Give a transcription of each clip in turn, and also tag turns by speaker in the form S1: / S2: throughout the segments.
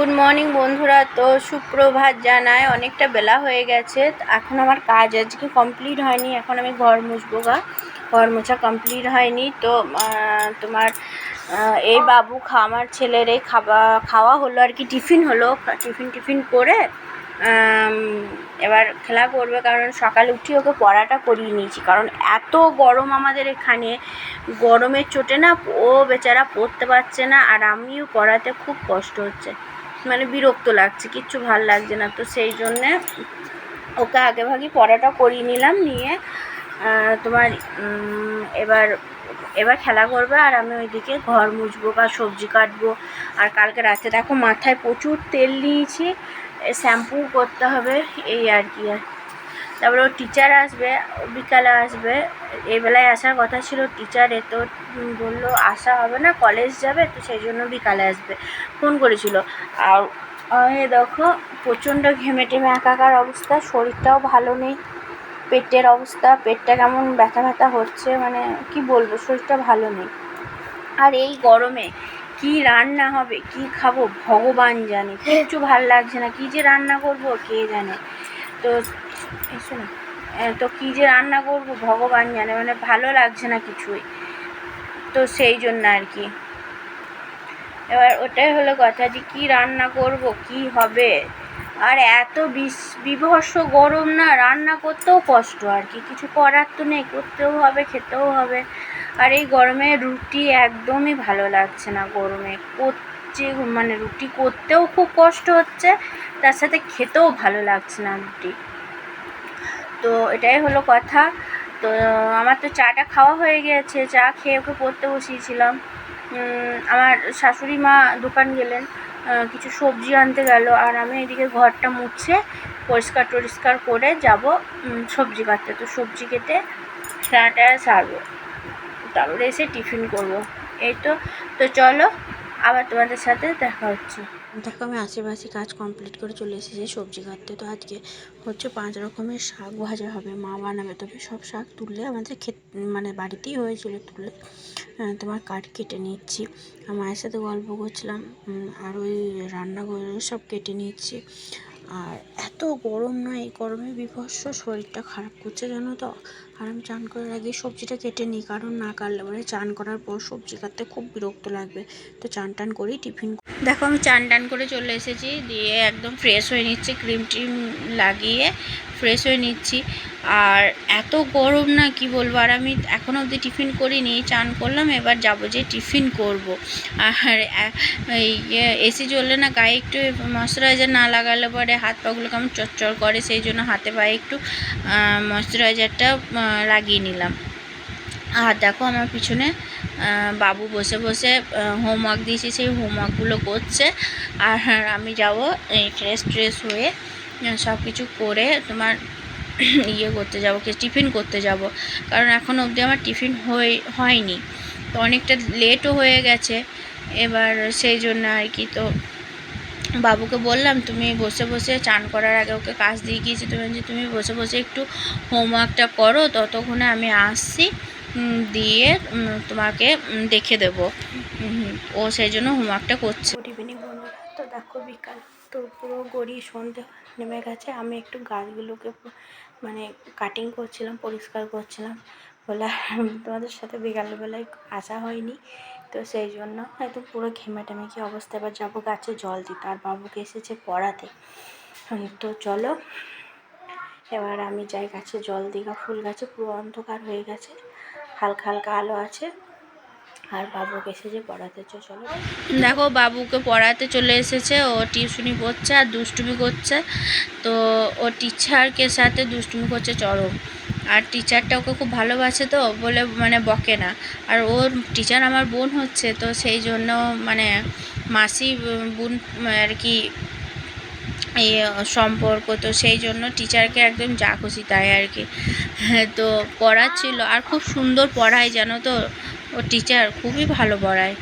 S1: Good morning বন্ধুরা। তো সুপ্রভাত জানাই। অনেকটা বেলা হয়ে গেছে, এখন আমার কাজ আজকে কমপ্লিট হয়নি। এখন আমি ঘর মুছবো ঘর মোছা কমপ্লিট হয়নি। তো তোমার এই বাবু আমার ছেলের এই খাওয়া হলো আর কি, টিফিন হলো। টিফিন করে এবার খেলা করবে, কারণ সকালে উঠে ওকে পড়াটা করিয়ে নিয়েছি, কারণ এত গরম আমাদের এখানে। গরমের চোটে না ও বেচারা পড়তে পারছে না, আর আমিও পড়াতে খুব কষ্ট হচ্ছে, মানে বিরক্ত লাগছে, কিচ্ছু ভাল লাগছে না। তো সেই জন্যে ওকে আগেভাগে পড়াটা করিয়ে নিলাম, নিয়ে তোমার এবার খেলা করবে, আর আমি ওইদিকে ঘর মুছবো বা সবজি কাটবো। আর কালকে রাতে দেখো মাথায় প্রচুর তেল নিয়েছি, শ্যাম্পু করতে হবে, এই আর কি। তারপরে ওর টিচার আসবে, বিকালে আসবে। এই বেলায় আসার কথা ছিল টিচার, তো বললো আসা হবে না, কলেজ যাবে, তো সেই জন্য বিকালে আসবে ফোন করেছিল। আর দেখো প্রচণ্ড ঘেমে টেমে একাকার অবস্থা, শরীরটাও ভালো নেই, পেটের অবস্থা, পেটটা কেমন ব্যথা হচ্ছে, মানে কি বলবো, শরীরটা ভালো নেই। আর এই গরমে কি রান্না হবে, কি খাবো ভগবান জানে, কিচ্ছু ভাল লাগছে না, কি যে রান্না করবো কে জানে। তো এসো না, তো কী যে রান্না করবো ভগবান জানে, মানে ভালো লাগছে না কিছুই। তো সেই জন্য আর কি, এবার ওটাই হলো কথা, যে কী রান্না করব, কি হবে। আর এত বিভৎস গরম না, রান্না করতেও কষ্ট আর কি, কিছু করার তো নেই, করতেও হবে, খেতেও হবে। আর এই গরমে রুটি একদমই ভালো লাগছে না, গরমে করছে, মানে রুটি করতেও খুব কষ্ট হচ্ছে, তার সাথে খেতেও ভালো লাগছে না রুটি। তো এটাই হলো কথা। তো আমার তো চাটা খাওয়া হয়ে গেছে, চা খেয়ে ওকে পড়তে বসিয়েছিলাম। আমার শাশুড়ি মা দোকান গেলেন, কিছু সবজি আনতে গেল, আর আমি এদিকে ঘরটা মুছে পরিষ্কার করে যাব সবজি কাটতে। তো সবজি কেটে ছানাটা সারবো, তারপরে এসে টিফিন করব। এই তো চলো আবার তোমাদের সাথে দেখা হচ্ছে। দেখো আমি আশেপাশে কাজ কমপ্লিট করে চলে এসেছি সবজি কাটতে। তো আজকে হচ্ছে 5 রকমের শাক ভাজা হবে, মা বানাবে। তবে সব শাক তুললে আমাদের মানে বাড়িতেই হয়েছিল, তুলে তোমার কেটে নিচ্ছি। মায়ের সাথে গল্প করছিলাম, আর ওই রান্নাঘরে সব কেটে নিচ্ছি। আর এত গরম না, এই গরমে বিভৎস শরীরটা খারাপ করছে জানো তো। আর আমি চান করার আগে সবজিটা কেটে নিই, কারণ না কাটলে পরে চান করার পর সবজি কাটতে খুব বিরক্ত লাগবে। তো চান করেই টিফিন। দেখো আমি চান করে চলে এসেছি, দিয়ে একদম ফ্রেশ হয়ে নিচ্ছি, ক্রিম লাগিয়ে ফ্রেশ হয়ে নিচ্ছি। আর এত গরম না, কি বলবো। আর আমি এখনও অবধি টিফিন করিনি, চান করলাম, এবার যাবো যে টিফিন করব। আর এই এসি জ্বললে না গায়ে একটু ময়শ্চারাইজার না লাগালে পরে হাত পাগুলো কেমন চচ্চর করে, সেই জন্য হাতে পায়ে একটু ময়শ্চারাইজারটা লাগিয়ে নিলাম। আর দেখো আমার পিছনে বাবু বসে হোমওয়ার্ক দিয়েছি, সেই হোমওয়ার্কগুলো করছে। আর আমি যাব এই ফ্রেশ হয়ে সব কিছু করে তোমার করতে যাব, টিফিন করতে যাব, কারণ এখনও অবধি আমার টিফিন হয়নি। তো অনেকটা লেটও হয়ে গেছে এবার, সেই জন্য আর কি। তো বাবুকে বললাম তুমি বসে চান করার আগে ওকে কাজ দিয়ে গিয়েছি, তুমি বসে একটু হোমওয়ার্কটা করো, ততক্ষণে আমি আসছি, দিয়ে তোমাকে দেখে দেব। ও সেই জন্য হোমওয়ার্কটা করছে। গুড ইভিনিং বন্ধুরা। তো দেখো বিকাল তো পুরো গড়িয়ে সন্ধে নেমে গেছে, আমি একটু গাছগুলোকে মানে কাটিং করছিলাম, পরিষ্কার করছিলাম বলে তোমাদের সাথে বিকালবেলায় আসা হয়নি। তো সেই জন্য হয়তো পুরো ঘেমে কি অবস্থা। এবার যাবো গাছে জল দিতে, আর বাবুকে এসেছে পড়াতে। তো চলো এবার আমি যাই গাছে জল দিই। ফুল গাছে পুরো অন্ধকার হয়ে গেছে, হালকা আলো আছে। আর বাবুকে এসেছে পড়াতে, চলো। দেখো বাবুকে পড়াতে চলে এসেছে, ও টিউশনি পড়ছে আর দুষ্টুমি করছে। তো ও টিচারকে সাথে দুষ্টুমি করছে চরম। আর টিচারটা ওকে খুব ভালোবাসে, তো বলে মানে বকে না। আর ওর টিচার আমার বোন হচ্ছে, তো সেই জন্য মানে মাসি বোন আর কি এই সম্পর্ক। তো সেই জন্য টিচারকে একদম যা খুশি তাই আর কি। তো পড়াচ্ছিল, আর খুব সুন্দর পড়ায় জানো তো, ও টিচার খুবই ভালো পড়ায়।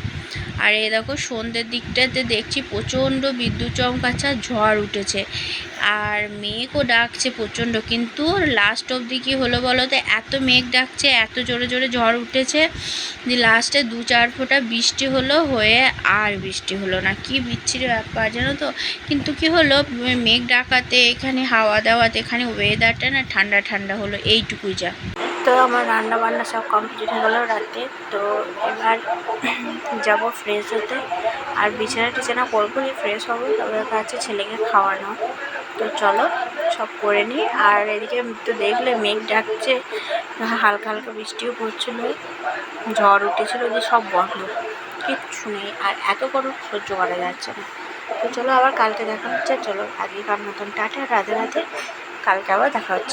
S1: আর এই দেখো সন্ধ্যের দিকটাতে দেখছি প্রচণ্ড বিদ্যুৎ চমকাচ্ছে, ঝড় উঠেছে আর মেঘও ডাকছে প্রচণ্ড। কিন্তু লাস্ট অবধি কী হলো বলো তো, এত মেঘ ডাকছে, এত জোরে জোরে ঝড় উঠেছে যে লাস্টে 2-4 ফোঁটা বৃষ্টি হলো, হয়ে আর বৃষ্টি হলো না। কি বিচ্ছিরি ব্যাপার জানো তো। কিন্তু কি হলো, মেঘ ডাকাতে এখানে হাওয়া দেওয়াতে এখানে ওয়েদারটা না ঠান্ডা ঠান্ডা হলো, এইটুকুই যা। তো আমার রান্না বান্না সব কমপ্লিট হয়ে গেলো রাতে। তো এবার যাব ফ্রেশ হতে, আর বিছানা টিছানা করবো, ফ্রেশ হবো, তারপরে কাছে ছেলেকে খাওয়ানো। তো চলো সব করে নিই। আর এদিকে তো দেখলে মেঘ ডাকছে, হালকা হালকা বৃষ্টিও পড়ছিল, ঝড় উঠেছিল, যে সব বন্ধ, কিচ্ছু নেই। আর এত গরম সহ্য করা যাচ্ছে না। তো চলো আবার কালকে দেখা হচ্ছে। চলো আজকে কার মতন টাটা, রাধে রাধে, কালকে আবার দেখা হচ্ছে।